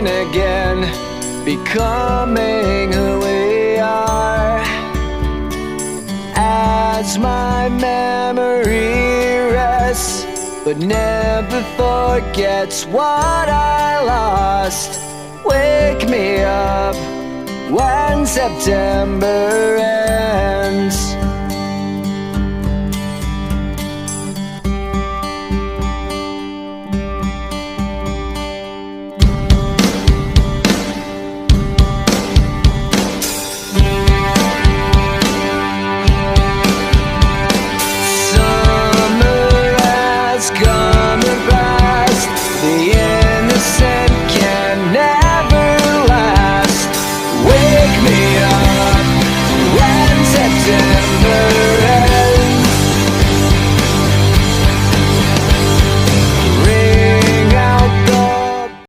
begin again, becoming who we are. As my memory rests, but never forgets what I lost. Wake me up when September ends.